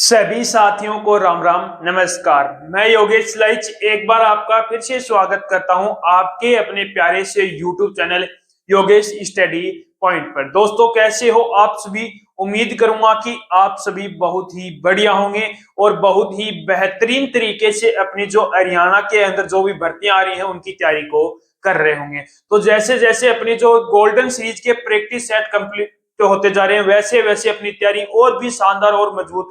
सभी साथियों को राम राम नमस्कार। मैं योगेश लाइच एक बार आपका फिर से स्वागत करता हूं आपके अपने प्यारे से YouTube channel Yogesh study point पर। दोस्तों, कैसे हो आप सभी? उम्मीद करूंगा कि आप सभी बहुत ही बढ़िया होंगे और बहुत ही बेहतरीन तरीके से अपनी जो हरियाणा के अंदर जो भी भर्तियां आ रही हैं उनकी तैयारी को कर रहे होंगे। तो जैसे जैसे अपनी जो गोल्डन सीरीज के प्रैक्टिस सेट कंप्लीट होते जा रहे हैं वैसे वैसे अपनी तैयारी और भी शानदार और मजबूत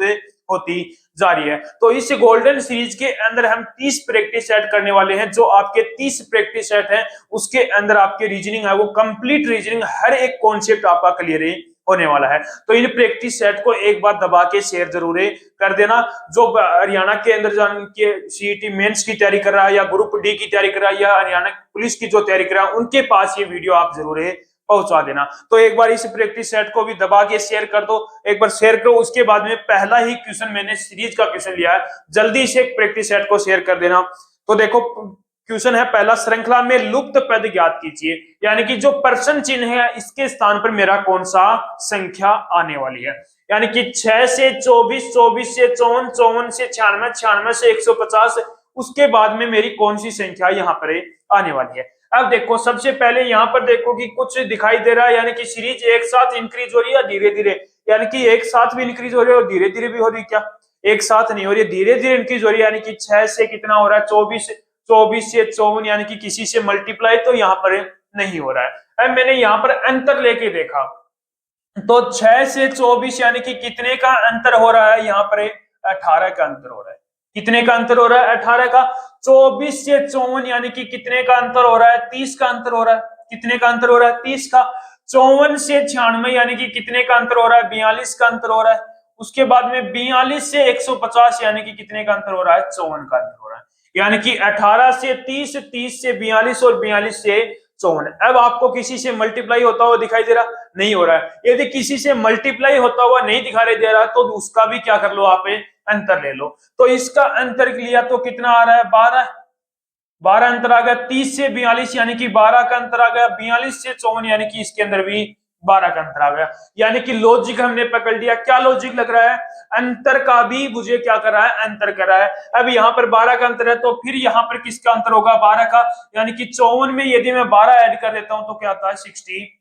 होती जा रही है। तो इस गोल्डन सीरीज के अंदर हम 30 प्रैक्टिस सेट करने वाले हैं। जो आपके 30 प्रैक्टिस सेट है उसके अंदर आपके रीजनिंग है वो कंप्लीट रीजनिंग, हर एक कॉन्सेप्ट आपका क्लियर होने वाला है। तो इन प्रैक्टिस सेट को एक बार दबा के शेयर जरूर कर देना। जो हरियाणा के अंदर जान के सीईटी मेंस की तैयारी कर रहा है या ग्रुप डी की तैयारी कर रहा है या हरियाणा पुलिस की जो तैयारी कर रहा है उनके पास ये वीडियो आप जरूर पहुंचा देना। तो एक बार इस प्रैक्टिस सेट को भी दबा के शेयर कर दो, एक बार शेयर करो। उसके बाद में पहला ही क्वेश्चन मैंने सीरीज का क्वेश्चन लिया है, जल्दी से प्रैक्टिस सेट को शेयर कर देना। तो देखो क्वेश्चन है पहला, श्रृंखला में लुप्त पद ज्ञात कीजिए। यानी कि जो प्रश्न चिन्ह है इसके स्थान पर मेरा कौन सा संख्या आने वाली है। यानी कि 6 से 24, 24 से 54, 54 से 96, 96 से 150, उसके बाद में मेरी कौन सी संख्या यहाँ पर आने वाली है। अब देखो सबसे पहले यहाँ पर देखो कि कुछ दिखाई दे रहा है, यानी कि सीरीज एक साथ इंक्रीज हो रही है धीरे धीरे, यानी कि एक साथ भी इंक्रीज हो रही है और धीरे धीरे भी हो रही है। क्या एक साथ नहीं हो रही है, धीरे धीरे इंक्रीज हो रही है। यानी कि 6 से कितना हो रहा है 24, 24 से 54, यानी कि किसी से मल्टीप्लाई तो यहाँ पर नहीं हो रहा है। अब मैंने यहाँ पर अंतर लेके देखा तो 6 से 24 यानी कि कितने का अंतर हो रहा है, यहाँ पर 18 का अंतर हो रहा है। कितने का अंतर हो रहा है? 18 का। 24 से 54 यानी कि कितने का अंतर हो रहा है? 30 का अंतर हो रहा है। कितने का अंतर हो रहा है? 30 का। 54 से 96 यानी कि कितने का अंतर हो रहा है? 42 का अंतर हो रहा है। उसके बाद में 42 से 150 यानी कि कितने का अंतर हो रहा है? 54 का अंतर हो रहा है। यानी कि 18 से 30, 30 से 42 और 42 से 54। अब आपको किसी से मल्टीप्लाई होता हुआ दिखाई दे रहा? नहीं हो रहा है। यदि किसी से मल्टीप्लाई होता हुआ नहीं दिखाई दे रहा तो उसका भी क्या कर लो, आप अंतर ले लो। तो इसका अंतर लिया तो कितना आ रहा है? 12। 12 अंतर आ गया। 30 से 42 यानी कि 12 का अंतर आ गया। 42 से 54 यानी कि इसके अंदर भी 12 का अंतर आ गया। यानी कि लॉजिक हमने पकड़ लिया। क्या लॉजिक लग रहा है? अंतर का भी मुझे क्या कर रहा है? अंतर कर रहा है। अब यहाँ पर 12 का अंतर है तो फिर यहाँ पर किसका अंतर होगा? 12 का। यानी कि 54 में यदि मैं 12 ऐड कर देता हूं तो क्या आता है? 66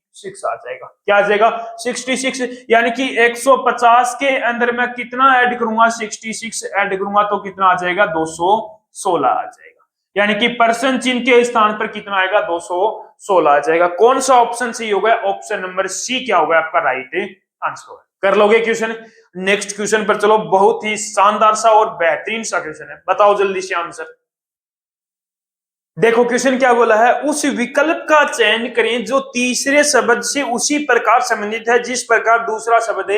आ जाएगा। क्या आ जाएगा? 66। यानी कि 150 के अंदर मैं कितना ऐड करूंगा? 66 ऐड करूंगा तो कितना आ जाएगा? 216 आ जाएगा। यानी कि पर्सन चिन्ह के स्थान पर कितना आएगा? 216 आ जाएगा। कौन सा ऑप्शन सही होगा? ऑप्शन नंबर सी क्या होगा आपका राइट आंसर होगा। कर लोगे क्वेश्चन? नेक्स्ट क्वेश्चन पर चलो। बहुत ही शानदार सा और बेहतरीन सा क्वेश्चन है, बताओ जल्दी से आंसर। देखो क्वेश्चन क्या बोला है, उस विकल्प का चयन करें जो तीसरे शब्द से उसी प्रकार संबंधित है जिस प्रकार दूसरा शब्द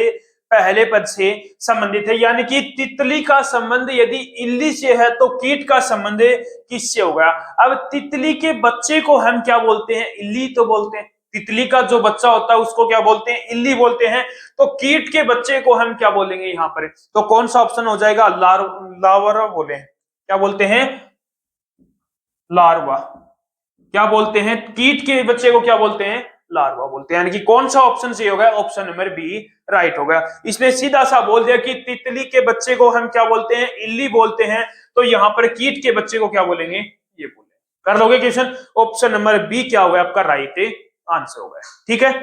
पहले पद से संबंधित है। यानी कि तितली का संबंध यदि इल्ली से है तो कीट का संबंध किससे होगा? अब तितली के बच्चे को हम क्या बोलते हैं? इल्ली तो बोलते हैं। तितली का जो बच्चा होता है उसको क्या बोलते हैं? इल्ली बोलते हैं। तो कीट के बच्चे को हम क्या बोलेंगे यहाँ पर? तो कौन सा ऑप्शन हो जाएगा? लार्वा बोले, क्या बोलते हैं? लार्वा। क्या बोलते हैं? कीट के बच्चे को क्या बोलते हैं? लार्वा बोलते हैं। यानी कि कौन सा ऑप्शन सही होगा? ऑप्शन नंबर बी राइट होगा। इसने सीधा सा बोल दिया कि तितली के बच्चे को हम क्या बोलते हैं? इल्ली बोलते हैं। तो यहाँ पर कीट के बच्चे को क्या बोलेंगे? ये बोले। कर लोगे क्वेश्चन? ऑप्शन नंबर बी क्या होगा आपका राइट आंसर होगा। ठीक है,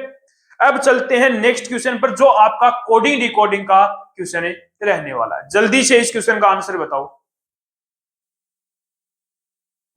अब चलते हैं नेक्स्ट क्वेश्चन पर जो आपका कोडिंग डिकोडिंग का क्वेश्चन रहने वाला है। जल्दी से इस क्वेश्चन का आंसर बताओ।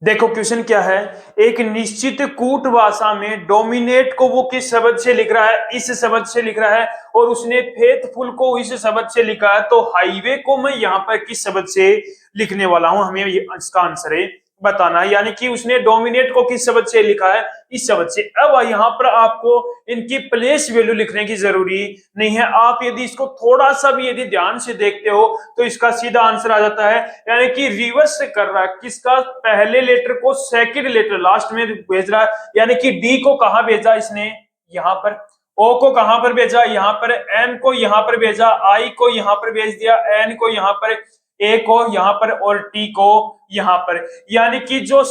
देखो क्वेश्चन क्या है, एक निश्चित कूट भाषा में डोमिनेट को वो किस शब्द से लिख रहा है? इस शब्द से लिख रहा है। और उसने फेथफुल को इस शब्द से लिखा है। तो हाईवे को मैं यहाँ पर किस शब्द से लिखने वाला हूं, हमें इसका आंसर है बताना है। यानी कि उसने डोमिनेट को किस शब्द से लिखा है? इस शब्द से। अब यहाँ पर आपको इनकी प्लेस वैल्यू लिखने की जरूरी नहीं है। आप यदि इसको थोड़ा सा भी यदि ध्यान से देखते हो तो इसका सीधा आंसर आ जाता है। यानी कि रिवर्स से कर रहा है। किसका? पहले लेटर को सेकंड लेटर लास्ट में भेज रहा है। यानी कि डी को कहां भेजा इसने? यहाँ पर। ओ को कहां पर भेजा? यहाँ पर। एम को यहाँ पर भेजा। आई को यहाँ पर भेज दिया। एन को यहाँ पर। ए को यहाँ पर और टी को यहाँ पर। यानी कि जो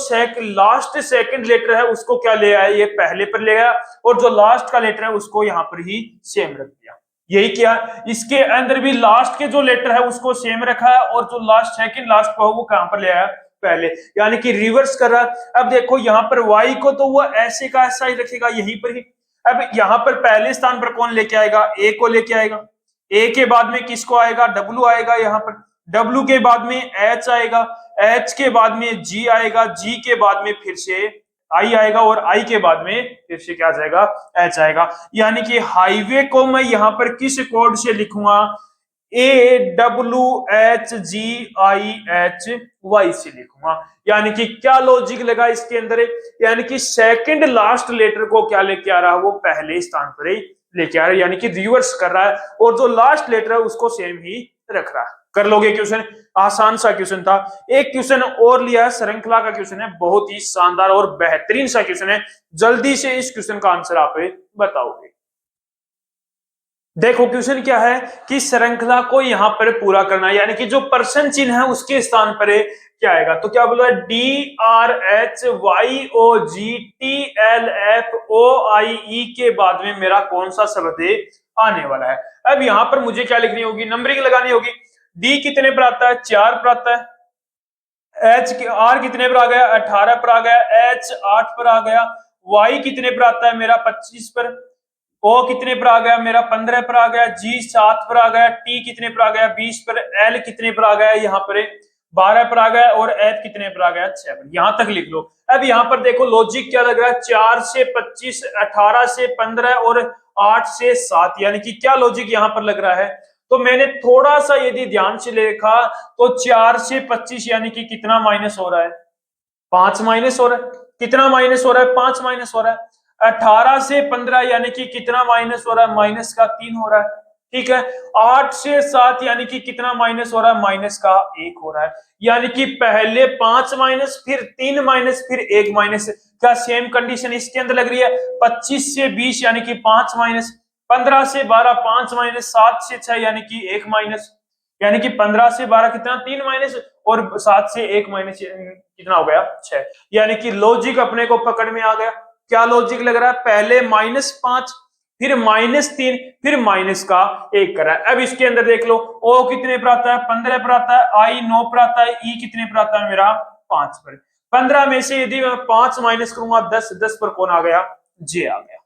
लास्ट सेकंड लेटर है उसको क्या ले आया? ये पहले पर ले आया और जो लास्ट का लेटर है उसको यहाँ पर ही सेम रख दिया। यही किया। इसके अंदर भी लास्ट के जो लेटर है उसको सेम रखा है और जो लास्ट सेकंड लास्ट का वो कहां पर ले आया पहले, यानी कि रिवर्स कर रहा है। अब देखो यहाँ पर y को तो वो ऐसे का ऐसा ही रखेगा यहीं पर ही। अब यहाँ पर पहले स्थान पर कौन लेके आएगा, a को लेके आएगा। a के बाद में किसको आएगा, w आएगा। यहाँ पर w के बाद में h आएगा, h के बाद में g आएगा, g के बाद में फिर से आई आएगा और आई के बाद में फिर से क्या आ जाएगा, एच आएगा। यानी कि हाईवे को मैं यहां पर किस कोड से लिखूंगा, AWHGIHY से लिखूंगा। यानी कि क्या लॉजिक लगा इसके अंदर, यानी कि सेकंड लास्ट लेटर को क्या लेके आ रहा है, वो पहले स्थान पर ही लेके आ रहा है, यानी कि रिवर्स कर रहा है और जो लास्ट लेटर है उसको सेम ही रख रहा है। कर लोगे क्वेश्चन, आसान सा क्वेश्चन था। एक क्वेश्चन और लिया है, श्रृंखला का क्वेश्चन है, बहुत ही शानदार और बेहतरीन सा क्वेश्चन है। जल्दी से इस क्वेश्चन का आंसर आप बताओगे। देखो क्वेश्चन क्या है कि श्रृंखला को यहां पर पूरा करना है, यानी कि जो परसेंट चिन्ह है उसके स्थान पर क्या आएगा। तो क्या बोला, DRHYOGTLFOIE के बाद में मेरा कौन सा शब्द आने वाला है। अब यहां पर मुझे क्या लिखनी होगी, नंबरिंग लगानी होगी। डी कितने पर आता है, 4 पर आता है। आर कितने पर आ गया, 18 पर आ गया। एच 8 पर आ गया। वाई कितने पर आता है मेरा, 25 पर। ओ कितने पर आ गया मेरा, 15 पर आ गया। जी 7 पर आ गया। टी कितने पर आ गया, 20 पर। एल कितने पर आ गया, यहाँ पर 12 पर आ गया। और एच कितने पर आ गया, 6 पर। यहां तक लिख लो। अब यहाँ पर देखो लॉजिक क्या लग रहा है, 4 से 25, 18 से 15 और 8 से 7, यानी कि क्या लॉजिक यहाँ पर लग रहा है। तो मैंने थोड़ा सा यदि ध्यान से देखा तो 4 से 25 यानी कि कितना माइनस हो रहा है, 5 माइनस हो रहा है। कितना माइनस हो रहा है, 5 माइनस हो रहा है। 18 से 15 यानी कि कितना माइनस हो रहा है, माइनस का 3 हो रहा है। ठीक है। 8 से 7 यानी कि कितना माइनस हो रहा है, माइनस का 1 हो रहा है। यानी कि पहले 5 माइनस, फिर 3 माइनस, फिर 1 माइनस। क्या सेम कंडीशन इसके अंदर लग रही है। 25 से 20 यानी कि 5 माइनस, 15 से 12 5 माइनस, 7 से 6 यानी कि 1 माइनस। यानी कि 15 से 12 कितना, 3 माइनस, और 7 से 1 माइनस कितना हो गया, 6। यानी कि लॉजिक अपने को पकड़ में आ गया। क्या लॉजिक लग रहा है, पहले -5, फिर -3, फिर माइनस का 1 करा है। अब इसके अंदर देख लो, ओ कितने पर आता है, 15 पर आता है। आई 9 पर आता है। ई कितने पर आता है मेरा, 5 पर। 15 में से यदि मैं 5 माइनस करूंगा 10, 10 पर कौन आ गया, जे आ गया।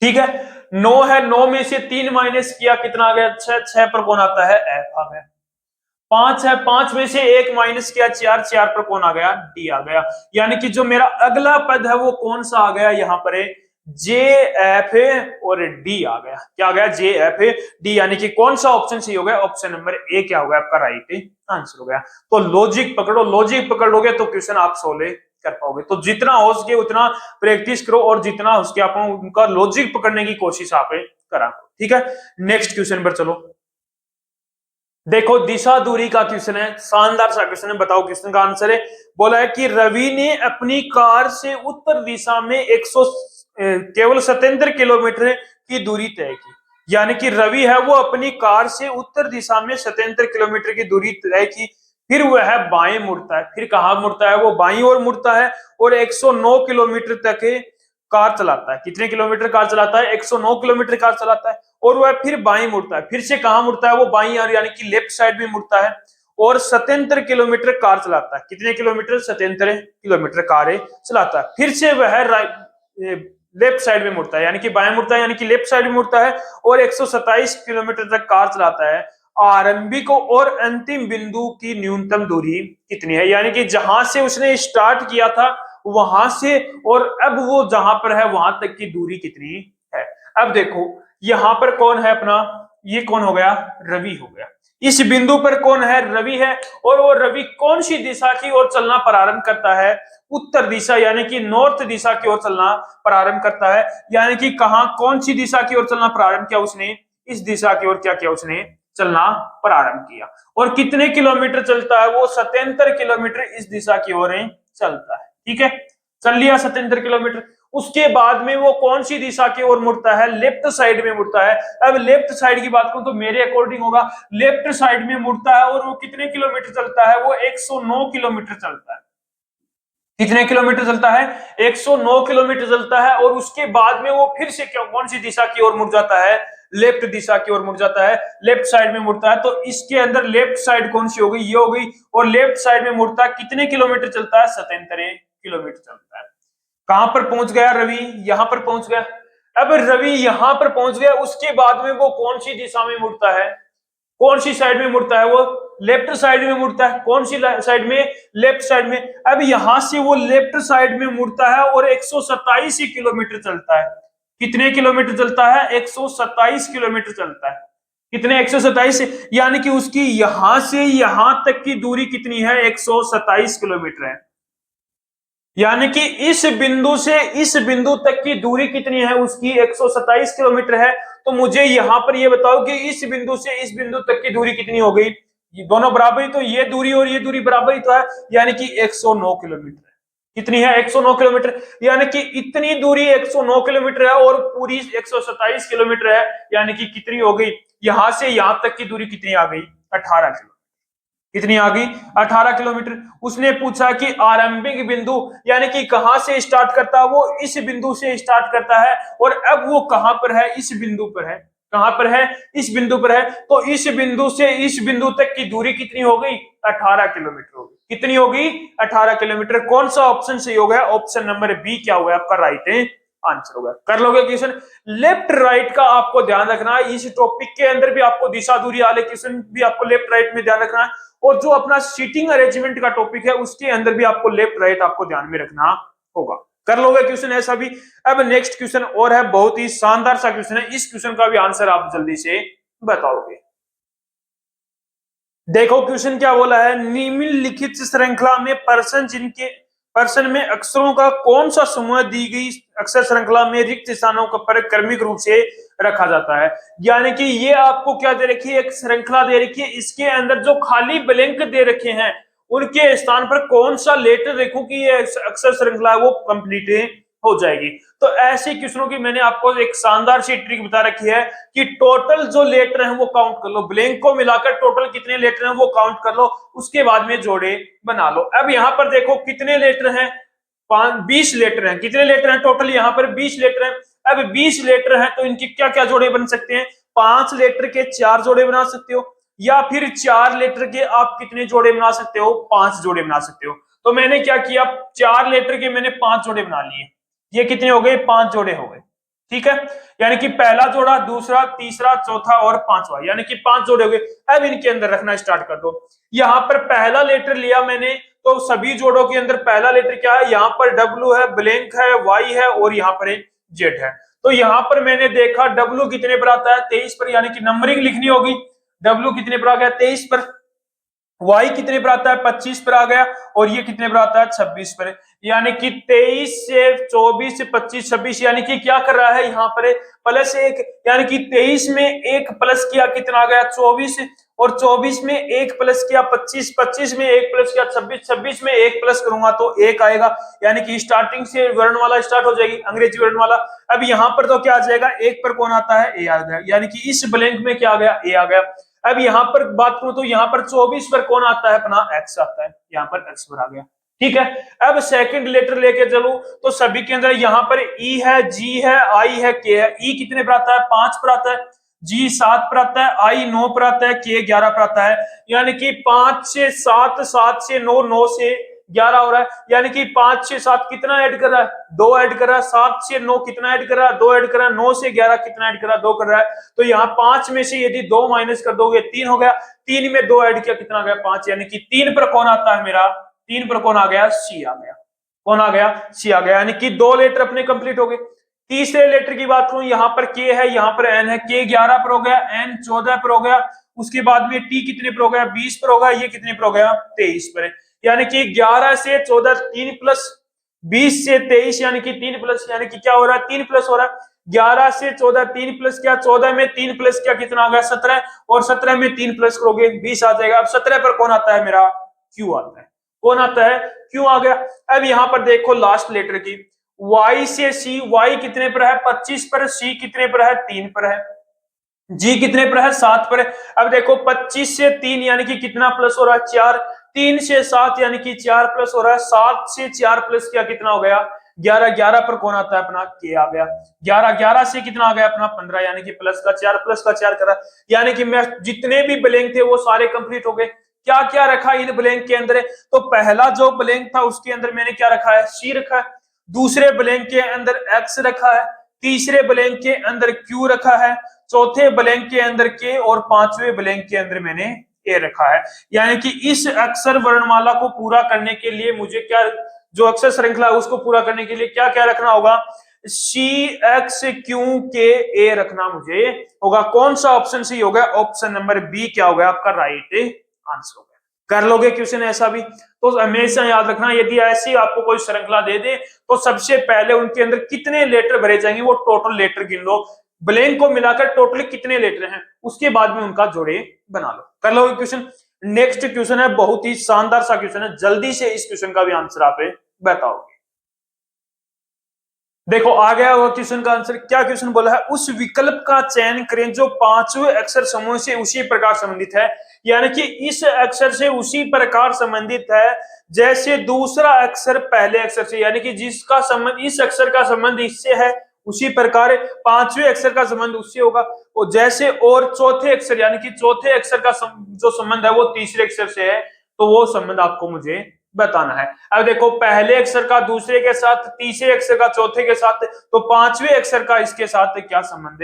ठीक है। 9 है, 9 में से 3 माइनस किया कितना आ गया, 6, 6 पर कौन आता है, एफ आ गया। 5 है, 5 में से 1 माइनस किया 4, 4 पर कौन आ गया, डी आ गया। यानी कि जो मेरा अगला पद है वो कौन सा आ गया, यहाँ पर जे एफ और डी आ गया। क्या आ गया, जे एफ डी। यानी कि कौन सा ऑप्शन सही हो गया, ऑप्शन नंबर ए क्या हो गया आपका राइट आंसर हो गया। तो लॉजिक पकड़ो, लॉजिक पकड़ लोगे तो क्वेश्चन आप सोल्व कर पाओगे। तो जितना हो सके उतना प्रैक्टिस करो और जितना हो सके आप उनका लॉजिक पकड़ने की कोशिश आप करा। ठीक है, नेक्स्ट क्वेश्चन पर चलो। देखो दिशा दूरी का क्वेश्चन है, शानदार सा क्वेश्चन है। बताओ क्वेश्चन का आंसर है। बोला है कि रवि ने अपनी कार से उत्तर दिशा में 100 केवल 77 किलोमीटर की दूरी तय की। यानी कि रवि है वो अपनी कार से उत्तर दिशा में 77 किलोमीटर की दूरी तय की, फिर वह बाएं मुड़ता है। फिर कहां मुड़ता है, वो बाईं ओर मुड़ता है और 109 किलोमीटर तक कार चलाता है। कितने किलोमीटर कार चलाता है, 109 किलोमीटर कार चलाता है। और वह फिर बाईं मुड़ता है। फिर से कहां मुड़ता है, वो बाईं ओर यानी कि लेफ्ट साइड में मुड़ता है और 77 किलोमीटर कार चलाता है। कितने किलोमीटर, 77 किलोमीटर कार चलाता है। फिर से वह लेफ्ट साइड में मुड़ता है, यानी कि बाएं मुड़ता है, यानी कि लेफ्ट साइड में मुड़ता है और 127 किलोमीटर तक कार चलाता है। आरंभिक और अंतिम बिंदु की न्यूनतम दूरी कितनी है। यानी कि जहां से उसने स्टार्ट किया था वहां से और अब वो जहां पर है वहां तक की दूरी कितनी है। अब देखो यहां पर कौन है अपना, ये कौन हो गया, रवि हो गया। इस बिंदु पर कौन है, रवि है। और वो रवि कौन सी दिशा की ओर चलना प्रारंभ करता है, उत्तर दिशा, यानी कि नॉर्थ दिशा की ओर चलना प्रारंभ करता है। यानी कि कहां, कौन सी दिशा की ओर चलना प्रारंभ किया उसने, इस दिशा की ओर क्या किया उसने, चलना प्रारंभ किया। और कितने किलोमीटर चलता है वो, 77 किलोमीटर इस दिशा की ओर चलता है। ठीक है, चल लिया 77 किलोमीटर। उसके बाद में वो कौन सी दिशा की ओर मुड़ता है, लेफ्ट साइड में मुड़ता है। अब लेफ्ट साइड की बात करूं तो मेरे अकॉर्डिंग होगा लेफ्ट साइड में मुड़ता है और वो कितने किलोमीटर चलता है, वो 109 किलोमीटर चलता है। कितने किलोमीटर चलता है? 109 किलोमीटर चलता है। और उसके बाद में वो फिर से क्या, कौन सी दिशा की ओर मुड़ जाता है? लेफ्ट दिशा की ओर मुड़ जाता है, लेफ्ट साइड में मुड़ता है। तो इसके अंदर लेफ्ट साइड कौन सी हो गई? ये हो गई। और लेफ्ट साइड में मुड़ता है, कितने किलोमीटर चलता है? 77 किलोमीटर चलता है। कहां पर पहुंच गया रवि? यहां पर पहुंच गया। अब रवि यहां पर पहुंच गया, उसके बाद में वो कौन सी दिशा में मुड़ता है? कौन सी साइड में मुड़ता है? वो लेफ्ट साइड में मुड़ता है। कौन सी साइड में? लेफ्ट साइड में। अब यहां से वो लेफ्ट साइड में मुड़ता है और 127 किलोमीटर चलता है। कितने किलोमीटर चलता है? 127 किलोमीटर चलता है। कितने? 127। यानी कि उसकी यहां से यहां तक की दूरी कितनी है? 127 किलोमीटर है। यानी कि इस बिंदु से इस बिंदु तक की दूरी कितनी है? उसकी 127 किलोमीटर है। तो मुझे यहां पर ये बताओ कि इस बिंदु से इस बिंदु तक की दूरी कितनी हो गई? ये दोनों बराबर ही, तो ये दूरी और ये दूरी बराबर ही तो है, यानी कि 109 किलोमीटर है। कितनी है? 109 किलोमीटर। यानी कि इतनी दूरी 109 किलोमीटर है और पूरी 127 किलोमीटर है। यानी कि कितनी हो गई? यहां से यहां तक की दूरी कितनी आ गई? 18 किलोमीटर। कितनी आ गई? 18 किलोमीटर। उसने पूछा कि आरंभिक बिंदु, यानी कि कहां से स्टार्ट करता है? वो इस बिंदु से स्टार्ट करता है। और अब वो कहां पर है? इस बिंदु पर है। कहां पर है? इस बिंदु पर है। तो इस बिंदु से इस बिंदु तक की दूरी कितनी हो गई? 18 किलोमीटर हो गई। कितनी होगी? 18 किलोमीटर। कौन सा ऑप्शन सही हो गया? ऑप्शन नंबर बी क्या हुआ आपका राइट आंसर होगा। कर लोगे क्वेश्चन? लेफ्ट राइट का आपको ध्यान रखना है। इस टॉपिक के अंदर भी आपको दिशा दूरी वाले क्वेश्चन भी आपको लेफ्ट राइट में ध्यान रखना है। और जो अपना सीटिंग अरेंजमेंट का टॉपिक है उसके अंदर भी आपको लेफ्ट राइट आपको ध्यान में रखना होगा। कर लोगे क्वेश्चन ऐसा भी? अब नेक्स्ट क्वेश्चन और है, बहुत ही शानदार सा क्वेश्चन है। इस क्वेश्चन का भी आंसर आप जल्दी से बताओगे। देखो क्वेश्चन क्या बोला है? निम्नलिखित श्रृंखला में पर्सन में अक्षरों का कौन सा समूह दी गई अक्षर श्रृंखला में रिक्त स्थानों पर क्रमिक रूप से रखा जाता है? यानी कि ये आपको क्या दे रखी है? एक श्रृंखला दे रखी है। इसके अंदर जो खाली ब्लैंक दे रखे हैं उनके स्थान पर कौन सा लेटर रखूं कि ये अक्षर श्रृंखला है वो कंप्लीट हो जाएगी। तो ऐसे क्वेश्चनों की मैंने आपको एक शानदार सी ट्रिक बता रखी है कि टोटल जो लेटर हैं वो काउंट कर लो, ब्लैंक को मिलाकर टोटल कितने लेटर हैं वो काउंट कर लो, उसके बाद में जोड़े बना लो। अब यहां पर देखो कितने लेटर हैं? 20 लेटर हैं। कितने लेटर हैं टोटल? यहां पर 20 लेटर हैं। अब 20 लेटर हैं तो इनके क्या क्या जोड़े बन सकते हैं? 5 लेटर के 4 जोड़े बना सकते हो, या फिर 4 लेटर के आप कितने जोड़े बना सकते हो? 5 जोड़े बना सकते हो। तो मैंने क्या किया? 4 लेटर के मैंने 5 जोड़े बना लिए। ये कितने हो गए? 5 जोड़े हो गए। ठीक है, यानी कि पहला जोड़ा, दूसरा, तीसरा, चौथा और पांचवा, यानी कि 5 जोड़े हो गए। अब इनके अंदर रखना स्टार्ट कर दो। यहां पर पहला लेटर लिया मैंने, तो सभी जोड़ों के अंदर पहला लेटर क्या है? यहां पर डब्ल्यू है, ब्लैंक है, वाई है और यहां पर जेड है। तो यहां पर मैंने देखा डब्ल्यू कितने पर आता है? 23 पर, यानी कि नंबरिंग लिखनी होगी। डब्ल्यू कितने पर आ गया? 23 पर। वाई कितने पर आता है? 25 पर आ गया। और ये कितने पर आता है? 26 पर। यानी कि 23 से 24 से 25 26, यानी कि क्या कर रहा है यहाँ पर? प्लस 1, यानी कि 23 में 1 प्लस किया, कितना आ गया? 24। और 24 में 1 प्लस किया 25, 25 में 1 प्लस किया 26, 26 में 1 प्लस करूंगा तो 1 आएगा। यानी कि स्टार्टिंग से वर्ण वाला स्टार्ट हो जाएगी, अंग्रेजी वर्ण वाला। अब यहाँ पर तो क्या आ जाएगा? 1 पर कौन आता है? ए आ गया। यानी कि इस ब्लैंक में क्या आ गया? ए आ गया। अब यहां पर बात करूं तो यहां पर 24 पर कौन आता है? अपना एक्स आता है। यहां पर एक्स पर आ गया। ठीक है, अब सेकंड लेटर लेके चलो तो सभी के अंदर यहां पर ई है, जी है, आई है, के है। ई कितने पर आता है? 5 पर आता है। जी 7 पर आता है, आई 9 पर आता है, के 11 पर आता है। यानी कि 5 से 7, 7 से 9, 9 से 11 हो रहा है। यानी कि 5 से 7 कितना ऐड कर रहा है? 2 ऐड कर रहा है। 7 से 9 कितना ऐड कर रहा है? 2 ऐड कर रहा है। 9 से 11 कितना ऐड कर रहा है? 2 कर रहा है। तो यहाँ 5 में से यदि 2 माइनस कर दोगे 3 हो गया। 3 में 2 ऐड किया, कितना आ गया? 5। यानी कि 3 पर कौन आता है मेरा? 3 पर कौन आ गया? सी आ गया। कौन आ गया? सी आ गया। यानी कि 2 लेटर अपने कंप्लीट हो गए। तीसरे लेटर की बात करूं, यहाँ पर के है, यहाँ पर एन है। के 11 पर हो गया, एन 14 पर हो गया। उसके बाद में टी कितने पर हो गया? 20 पर हो गया। ये कितने पर हो गया? 23 पर। यानी कि 11 से 14, 3 प्लस 20 से 23, यानी कि 3 प्लस, यानी कि क्या हो रहा है? 3 प्लस हो रहा है। 11 से 14, 3 प्लस क्या? 14 में 3 प्लस क्या? कितना आ गया? 17। और 17 में 3 प्लस करोगे 20 आ जाएगा। अब 17 पर कौन आता है मेरा? क्यू आता है। कौन आता है? क्यू आ गया। अब यहां पर देखो लास्ट लेटर की, y से c, y कितने पर है? 25 पर। c कितने पर है? 3 पर है। जी कितने पर है? 7 पर है। अब देखो 25 से 3 यानी कि कितना प्लस हो रहा है? 4। 3 से 7 यानी कि 4 प्लस हो रहा है, 7 से 4 प्लस किया कितना हो गया 11, 11 पर कौन आता है अपना के आ गया, 11, 11 से कितना आ गया अपना 15 यानी कि प्लस का 4 करा, यानी कि मैं जितने भी ब्लैंक थे वो सारे कंप्लीट हो गए। क्या क्या रखा इन ब्लैंक के अंदर, तो पहला जो ब्लैंक था उसके अंदर मैंने क्या रखा है सी रखा है, दूसरे ब्लैंक के अंदर एक्स रखा है, तीसरे ब्लैंक के अंदर क्यू रखा है, चौथे ब्लैंक के अंदर के और पांचवें ब्लैंक के अंदर मैंने ए रखा है। यानी कि इस अक्षर वर्णमाला को पूरा करने के लिए मुझे क्या, जो अक्षर श्रृंखला है उसको पूरा करने के लिए क्या क्या रखना होगा, सी एक्स क्यू के ए रखना मुझे होगा। कौन सा ऑप्शन सही होगा, ऑप्शन नंबर बी क्या होगा आपका राइट आंसर होगा। कर लोगे क्वेश्चन ऐसा भी, तो हमेशा याद रखना यदि ऐसी आपको कोई श्रृंखला दे दे तो सबसे पहले उनके अंदर कितने लेटर भरे जाएंगे वो टोटल लेटर गिन लो, ब्लैंक को मिलाकर टोटल कितने लेटर हैं उसके बाद में उनका जोड़े बना लो। कर लोगे क्वेश्चन। नेक्स्ट क्वेश्चन है बहुत ही शानदार सा क्वेश्चन है, जल्दी से इस क्वेश्चन का भी आंसर आप बताओगे। देखो आ गया वो क्वेश्चन का आंसर। क्या क्वेश्चन बोला है, उस विकल्प का चयन करें जो पांचवें अक्षर समूह से उसी प्रकार संबंधित है, यानी कि इस अक्षर से उसी प्रकार संबंधित है जैसे दूसरा अक्षर पहले अक्षर से, यानी कि जिसका संबंध इस अक्षर का संबंध इससे है उसी प्रकार पांचवें अक्षर का संबंध उससे होगा, और जैसे और चौथे अक्षर यानी कि चौथे अक्षर का जो संबंध है वो तीसरे अक्षर से है, तो वो संबंध आपको मुझे बताना है। अब देखो पहले अक्षर का दूसरे के साथ, तीसरे अक्षर का चौथे के साथ, तो पांचवें अक्षर का इसके साथ क्या संबंध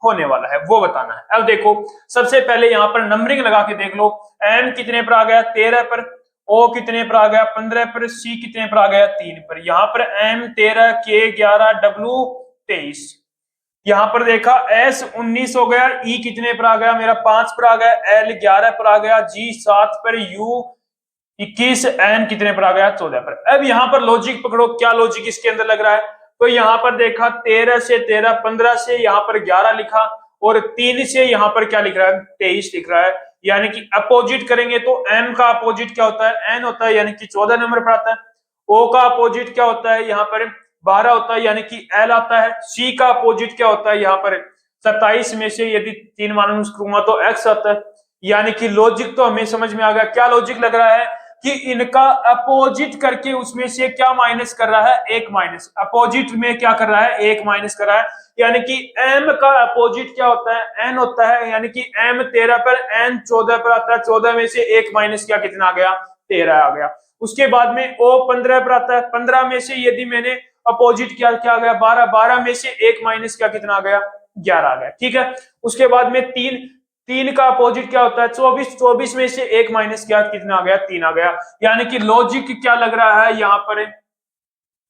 होने वाला है वो बताना है। अब देखो सबसे पहले यहाँ पर नंबरिंग लगा के देख लो, एम कितने पर आ गया 13 पर, ओ कितने पर आ गया 15 पर, सी कितने पर आ गया 3 पर। यहाँ पर एम 13, के 11, डब्ल्यू 23। यहाँ पर देखा एस 19 हो गया, ई कितने पर आ गया मेरा 5 पर आ गया, एल 11 पर आ गया, जी 7 पर, यू 21, एन कितने पर आ गया 14 पर। अब यहाँ पर लॉजिक पकड़ो, क्या लॉजिक इसके अंदर लग रहा है, तो यहाँ पर देखा 13 से 13, 15 से यहाँ पर 11 लिखा और 3 से यहाँ पर क्या लिख रहा है 23 लिख रहा है, यानी कि अपोजिट करेंगे तो एम का अपोजिट क्या होता है एन होता है, यानी कि 14 नंबर पर आता है। ओ का अपोजिट क्या होता है यहाँ पर 12 होता है, यानी कि एल आता है। सी का अपोजिट क्या होता है यहाँ पर 27 में से यदि 3 मानूं करूंगा तो एक्स आता है। यानी कि लॉजिक तो हमें समझ में आ गया। क्या लॉजिक लग रहा है कि इनका अपोजिट करके उसमें से क्या माइनस कर रहा है एक माइनस, अपोजिट में क्या कर रहा है एक माइनस कर रहा है, यानी कि m का अपोजिट क्या होता है n होता है, यानी कि m 13 पर n 14 पर आता है, 14 में से एक माइनस किया कितना आ गया 13 आ गया। उसके बाद में o 15 पर आता है, 15 में से यदि मैंने अपोजिट किया क्या आ गया 12, 12 में से एक माइनस किया कितना आ गया 11 आ गया, ठीक है। उसके बाद में 3 का अपोजिट क्या होता है 24, 24 में से एक माइनस किया कितना आ गया 3 आ गया। यानी कि लॉजिक क्या लग रहा है यहाँ पर,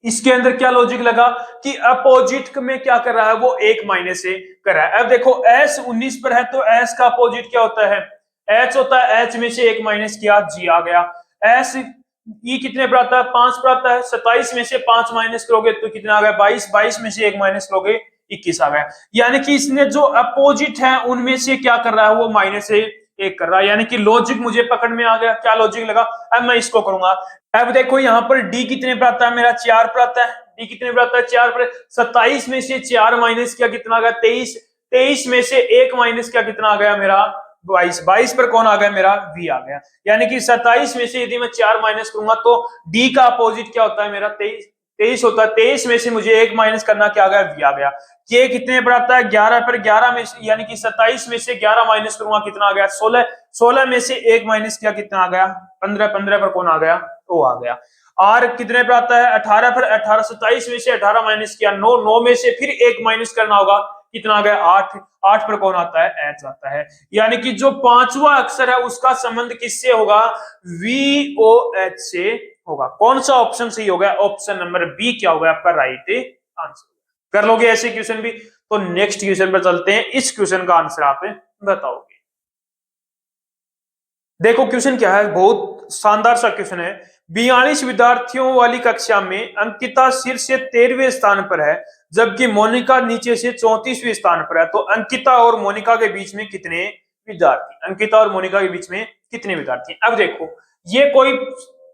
इसके अंदर क्या लॉजिक लगा कि अपोजिट में क्या कर रहा है वो एक माइनस से कर रहा है। अब देखो s 19 पर है तो s का अपोजिट क्या होता है h होता है, h में से एक माइनस किया g आ गया। s e कितने पर आता है 5 पर आता है, 27 में से 5 माइनस करोगे तो कितना आ गया 22, 22 में से एक माइनस करोगे 21 आ गया। यानी कि इसने जो अपोजिट है उनमें से क्या कर रहा है वो माइनस से एक कर रहा है, यानी कि लॉजिक मुझे पकड़ में आ गया। क्या लॉजिक लगा, अब मैं इसको करूंगा। अब देखो यहाँ पर डी कितने पर आता है मेरा 4 पर आता है, डी कितने पर आता है 4 पर, 27 में से 4 माइनस किया कितना आ गया 23, 23 में से एक माइनस किया कितना आ गया मेरा 22, 22 पर कौन आ गया मेरा वी आ गया। यानी कि 27 में से यदि मैं 4 माइनस करूंगा तो डी का अपोजिट क्या होता है मेरा 23 होता है, 23 में से मुझे एक माइनस करना क्या आ गया वी आ गया। के कितने पर आता है 11 पर, 11 में से यानी कि 27 में से 11 माइनस करूंगा कितना आ गया 16, 16 में से एक माइनस किया कितना आ गया 15, 15 पर कौन आ गया ओ आ गया। आर कितने पर आता है 18 पर, 18, 27 में से 18 माइनस किया 9, 9 में से फिर एक माइनस करना होगा कितना आ गया 8, 8 पर कौन आता है एच आता है। यानी कि जो पांचवा अक्षर है उसका संबंध किससे होगा वी ओ एच से होगा। कौन सा ऑप्शन सही होगा, ऑप्शन नंबर बी क्या होगा आपका राइट आंसर। कर लोगे ऐसे क्वेश्चन भी, तो नेक्स्ट क्वेश्चन पर चलते हैं। इस क्वेश्चन का आंसर आप बताओगे। देखो क्वेश्चन क्या है, बहुत शानदार सा क्वेश्चन है। 42 विद्यार्थियों वाली कक्षा में अंकिता शीर्ष से 13वें स्थान पर है जबकि मोनिका नीचे से 34वें स्थान पर है, तो अंकिता और मोनिका के बीच में कितने विद्यार्थी, अंकिता और मोनिका के बीच में कितने विद्यार्थी। अब देखो ये कोई